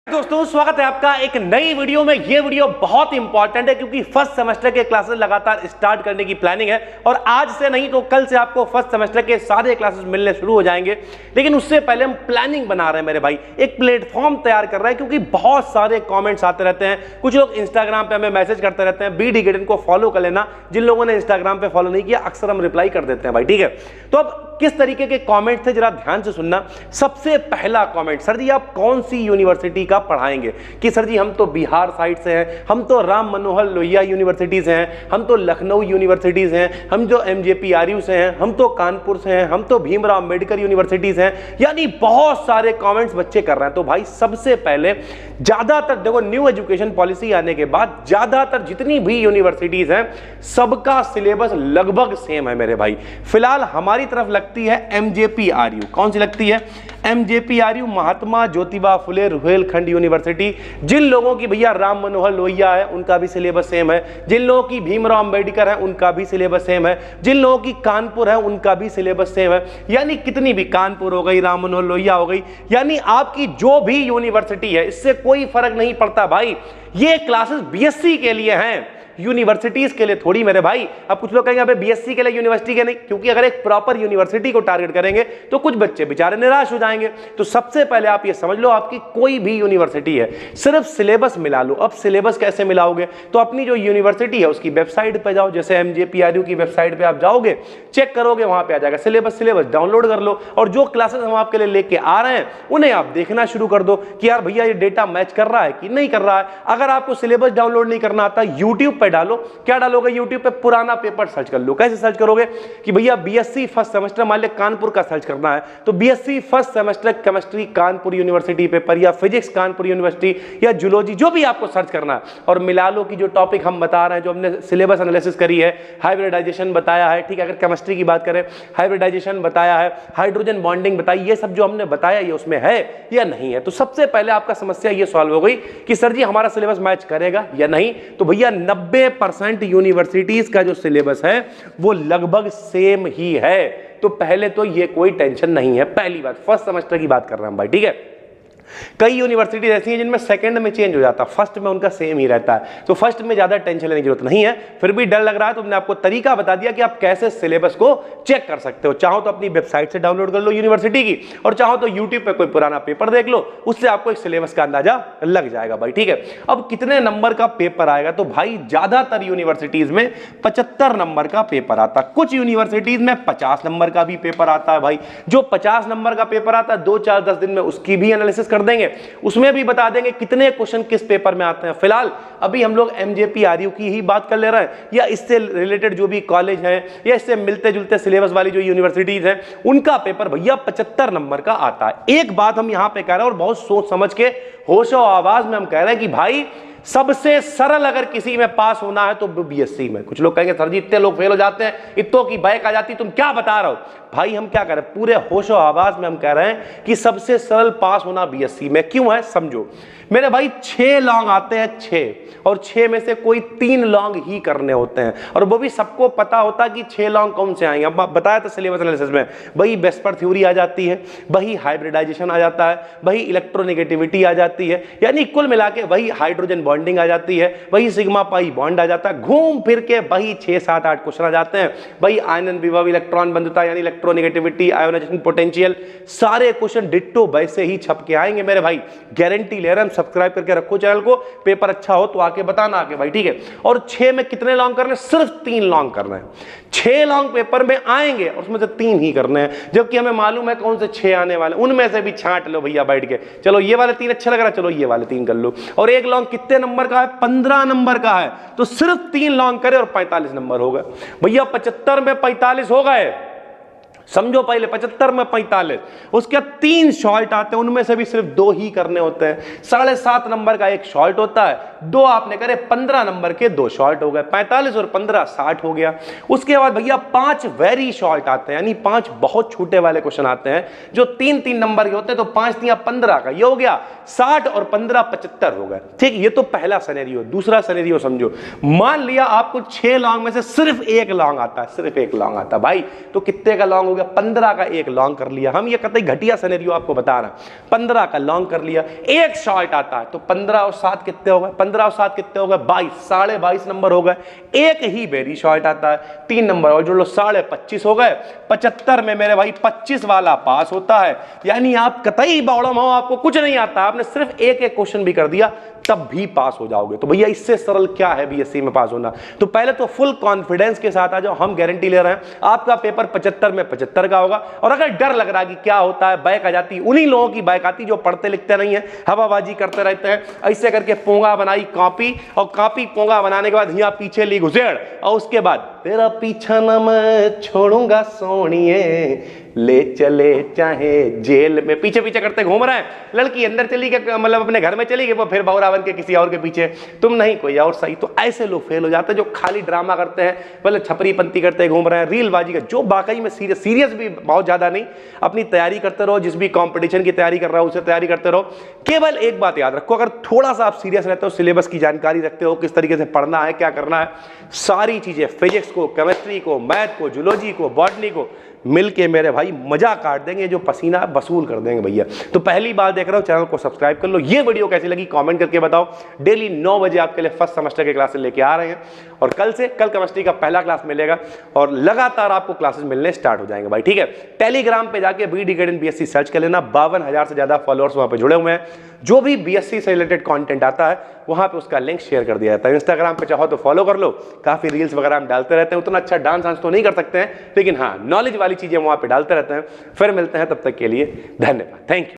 दोस्तों स्वागत है आपका एक नई वीडियो में। ये वीडियो बहुत इंपॉर्टेंट है क्योंकि फर्स्ट सेमेस्टर के क्लासेस लगातार स्टार्ट करने की प्लानिंग है और आज से नहीं तो कल से आपको फर्स्ट सेमेस्टर के सारे क्लासेस मिलने शुरू हो जाएंगे। लेकिन उससे पहले हम प्लानिंग बना रहे हैं मेरे भाई, एक प्लेटफॉर्म तैयार कर रहे हैं क्योंकि बहुत सारे कॉमेंट्स आते रहते हैं। कुछ लोग इंस्टाग्राम पे हमें मैसेज करते रहते हैं, बी डी गेडन को फॉलो कर लेना। जिन लोगों ने इंस्टाग्राम पे फॉलो नहीं किया अक्सर हम रिप्लाई कर देते हैं भाई, ठीक है। तो अब किस तरीके के कमेंट थे जरा ध्यान से सुनना। सबसे पहला कमेंट, सर जी आप कौन सी यूनिवर्सिटी का पढ़ाएंगे? कि सर जी हम तो बिहार साइड से हैं, हम तो राम मनोहर लोहिया यूनिवर्सिटी से हैं, हम तो लखनऊ यूनिवर्सिटी से हैं, हम जो MJPRU से हैं, हम तो कानपुर से हैं, हम तो भीमराव अंबेडकर यूनिवर्सिटी से हैं। यानी बहुत सारे कमेंट्स बच्चे कर रहे हैं। तो भाई सबसे पहले ज्यादातर देखो, न्यू एजुकेशन पॉलिसी आने के बाद ज्यादातर जितनी भी यूनिवर्सिटीज हैं सबका सिलेबस लगभग सेम है मेरे भाई। फिलहाल हमारी तरफ लगती है MJPRU। कौन सी लगती है? MJPRU, Mahatma Jyotiba Phule Rohilkhand university. जिन लोगों की भैया राम मनोहर लोहिया है उनका भी सिलेबस सेम है, जिन लोगों की भीमराव अंबेडकर है उनका भी सिलेबस सेम है, जिन लोगों की कानपुर है उनका भी सिलेबस सेम है। यानी कितनी भी, कानपुर हो गई, राम मनोहर लोहिया हो गई, यानी आपकी जो भी यूनिवर्सिटी है इससे कोई फर्क नहीं पड़ता भाई। ये क्लासेस BSc के लिए हैं, यूनिवर्सिटीज के लिए थोड़ी मेरे भाई। अब कुछ लोग कहेंगे अबे BSc के लिए यूनिवर्सिटी के नहीं, क्योंकि अगर एक प्रॉपर यूनिवर्सिटी को टारगेट करेंगे तो कुछ बच्चे बेचारे निराश हो जाएंगे। तो सबसे पहले आप ये समझ लो, आपकी कोई भी यूनिवर्सिटी है सिर्फ सिलेबस मिला लो। अब सिलेबस कैसे मिलाओगे? तो अपनी जो यूनिवर्सिटी है उसकी वेबसाइट पे जाओ, जैसे MJPRU की वेबसाइट पे आप जाओगे, चेक करोगे, वहां पे आ जाएगा सिलेबस डाउनलोड कर लो और जो क्लासेस हम आपके लिए लेके आ रहे हैं उन्हें आप देखना शुरू कर दो कि यार भैया ये डेटा मैच कर रहा है कि नहीं कर रहा है। अगर आपको सिलेबस डाउनलोड नहीं करना आता, यूट्यूब डालो। क्या डालोगे यूट्यूब पे? पुराना पेपर सर्च कर लो। कैसे सर्च करोगे? कि भैया BSc फर्स्ट सेमेस्टर, मान ले कानपुर का सर्च करना है तो BSc first semester chemistry Kanpur university paper, या फिजिक्स कानपुर यूनिवर्सिटी, या जूलॉजी, जो भी आपको सर्च करना है, और मिला लो कि जो टॉपिक हम बता रहे हैं, जो हमने सिलेबस एनालिसिस करी है, हाइब्रिडाइजेशन बताया है, ठीक है, अगर केमिस्ट्री की बात करें हाइब्रिडाइजेशन बताया है, हाइड्रोजन बॉन्डिंग बताई, ये सब जो हमने बताया ये उसमें है या नहीं है। तो सबसे पहले आपका समस्या ये सॉल्व हो गई कि सर जी हमारा सिलेबस मैच करेगा या नहीं। तो भैया 90% यूनिवर्सिटीज का जो सिलेबस है वो लगभग सेम ही है। तो पहले तो ये कोई टेंशन नहीं है। पहली बात, फर्स्ट सेमेस्टर की बात कर रहे हैं भाई, ठीक है। कई यूनिवर्सिटीज ऐसी हैं जिनमें सेकंड में चेंज हो जाता है, फर्स्ट में उनका सेम ही रहता है। तो फर्स्ट में ज्यादा टेंशन लेने की जरूरत नहीं है। फिर भी डर लग रहा है तो हमने आपको तरीका बता दिया कि आप कैसे सिलेबस को चेक कर सकते हो। चाहो तो अपनी वेबसाइट से डाउनलोड कर लो यूनिवर्सिटी की, और चाहो तो यूट्यूब पे कोई पुराना पेपर देख लो, उससे आपको एक सिलेबस का अंदाजा लग जाएगा भाई, ठीक है। अब कितने नंबर का पेपर आएगा? तो भाई ज्यादातर यूनिवर्सिटीज में 75 नंबर का पेपर आता है, कुछ यूनिवर्सिटीज में 50 नंबर का भी पेपर आता है भाई। जो 50 नंबर का पेपर आता है 2, 4, 10 दिन में उसकी भी एनालिसिस कर देंगे, उसमें भी बता देंगे कितने क्वेश्चन किस पेपर में आते हैं। फिलहाल अभी हम लोग MJPRU की ही बात कर ले रहे हैं, या इससे रिलेटेड जो भी कॉलेज हैं या इससे मिलते जुलते सिलेबस वाली जो यूनिवर्सिटीज हैं उनका पेपर भैया 75 नंबर का आता है। एक बात हम यहां पे कह रहे हैं और बहुत सोच समझ के होशो आवाज में हम कह रहे हैं कि भाई सबसे सरल अगर किसी में पास होना है तो BSc में। कुछ लोग कहेंगे सर जी इतने लोग फेल हो जाते हैं, इतनों की बैक आ जाती, तुम क्या बता रहे हो? भाई हम क्या कर रहे हैं, पूरे होशो आवाज में हम कह रहे हैं कि सबसे सरल पास होना BSc में। क्यों है समझो मेरे भाई। 6 लॉन्ग आते हैं, 6, और 6 में से कोई 3 लॉन्ग ही करने होते हैं, और वो भी सबको पता होता है कि 6 लॉन्ग कौन से आएंगे। अब बताया था सिलेबस एनालिसिस में, वही वेस्पर थ्योरी आ जाती है, वही हाइब्रिडाइजेशन आ जाता है, वही इलेक्ट्रोनेगेटिविटी आ जाती है, यानी कुल मिला के वही हाइड्रोजन बॉन्डिंग आ जाती है, वही सिग्मा पाई बॉन्ड आ जाता है। घूम फिर के वही 6, 7, 8 क्वेश्चन आ जाते हैं। वही आयनन विभव, इलेक्ट्रॉन बंधुता यानी इलेक्ट्रोनेगेटिविटी, आयोनाइजेशन पोटेंशियल, सारे क्वेश्चन डिट्टो वैसे ही छप के आएंगे मेरे भाई, गारंटी ले रहे हैं। सब्सक्राइब करके रखो चैनल को, पेपर अच्छा हो तो आके बताना आके भाई, ठीक है। और 6 में कितने लॉन्ग करने? सिर्फ 3 लॉन्ग करना है। 6 लॉन्ग पेपर में आएंगे और उसमें से 3 ही करने हैं, जबकि हमें मालूम है कौन से 6 आने वाले, उनमें से भी छांट लो भैया बैठ के। चलो ये वाले 3 अच्छे लग रहा है, चलो ये वाले 3 कर लो। और एक लॉन्ग कितने नंबर का है? 15 नंबर का है, तो सिर्फ 3 लॉन्ग करे और 45 नंबर हो गए भैया। 75 में 45 हो गए, समझो पहले 75 में 45। उसके 3 शॉर्ट आते हैं, उनमें से भी सिर्फ 2 ही करने होते हैं। 7.5 नंबर का एक शॉर्ट होता है, दो आपने करे 15 नंबर के, दो शॉर्ट हो गए, 45 और 15 60 हो गया। उसके बाद भैया 5 वेरी शॉर्ट आते हैं, यानी 5 बहुत छोटे वाले क्वेश्चन आते हैं जो 3-3 नंबर के होते हैं, तो 5 3 15 का, ये हो गया 60 और 15 75 हो गए। ठीक, ये तो पहला सिनेरियो। दूसरा सिनेरियो समझो, मान लिया आपको 6 लॉन्ग में से सिर्फ एक लॉन्ग आता है, सिर्फ एक लॉन्ग आता है भाई, तो कितने का लॉन्ग हो गया? 15 का एक लॉन्ग कर लिया। हम ये कतई घटिया सिनेरियो आपको बता रहे हैं। 15 का लॉन्ग कर लिया, एक शॉर्ट आता है, तो 15 और 7 कितने हो गए? 15 और 7 कितने हो गए? 22, 22.5 नंबर हो गए। एक ही वेरी शॉर्ट आता है, 3 नंबर और जोड़ लो, 25.5 हो गए। 75 में मेरे भाई 25 वाला पास होता है, यानी आप कतई बौड़म हो, आपको कुछ नहीं आता, आपने सिर्फ एक एक क्वेश्चन भी कर दिया तब भी पास हो जाओगे। तो भैया इससे सरल क्या है बीएससी में पास होना? तो पहले तो फुल कॉन्फिडेंस के साथ आ जाओ, हम गारंटी ले रहे हैं आपका पेपर 75 में 75 का होगा। और अगर डर लग रहा है कि क्या होता है, बैक आ जाती, उन्हीं लोगों की बैक आती जो पढ़ते लिखते नहीं है, हवाबाजी करते रहते हैं, ऐसे करके पोंगा बनाई कॉपी, और कॉपी पोंगा बनाने के बाद यहाँ पीछे ली घुसेड़, और उसके बाद तेरा पीछा न मैं छोड़ूंगा सोनिए, ले चले चाहे जेल में, पीछे पीछे करते घूम रहे हैं। लड़की अंदर चली गई, मतलब अपने घर में चली गई, वो फिर बहुरा बन के किसी और के पीछे, तुम नहीं कोई और सही। तो ऐसे लोग फेल हो जाते हैं जो खाली ड्रामा करते हैं, मतलब छपरी पंती करते घूम रहे हैं, रीलबाजी का, जो वाकई में सीरियस भी बहुत ज्यादा नहीं, अपनी तैयारी करते रहो, जिस भी कॉम्पिटिशन की तैयारी कर रहा हो उसे तैयारी करते रहो। केवल एक बात याद रखो, अगर थोड़ा सा आप सीरियस रहते हो, सिलेबस की जानकारी रखते हो, किस तरीके से पढ़ना है, क्या करना है, सारी चीजें, फिजिक्स को, केमिस्ट्री को, मैथ को, जूलॉजी को, बॉटनी को मिलके मेरे भाई मजा काट देंगे, जो पसीना वसूल कर देंगे भैया। तो पहली बार देख रहे हो, चैनल को सब्सक्राइब कर लो। ये वीडियो कैसी लगी कमेंट करके बताओ। डेली 9 बजे आपके लिए फर्स्ट सेमेस्टर के क्लासेस लेके आ रहे हैं, और कल केमिस्ट्री का पहला क्लास मिलेगा, और लगातार आपको क्लासेस मिलने स्टार्ट हो जाएंगे भाई। ठीक है, टेलीग्राम पे जाके BD गाइडेंस BSc सर्च कर लेना, 52,000 से ज्यादा फॉलोअर्स वहां पे जुड़े हुए हैं। जो भी BSc से रिलेटेड कंटेंट आता है वहां पे उसका लिंक शेयर कर दिया जाता है। इंस्टाग्राम पे चाहो तो फॉलो कर लो, काफी रील्स वगैरह हम डालते रहते हैं। उतना अच्छा डांस तो नहीं कर सकते हैं, लेकिन हाँ नॉलेज वाली चीजें वहां पे डालते रहते हैं। फिर मिलते हैं, तब तक के लिए धन्यवाद, थैंक यू।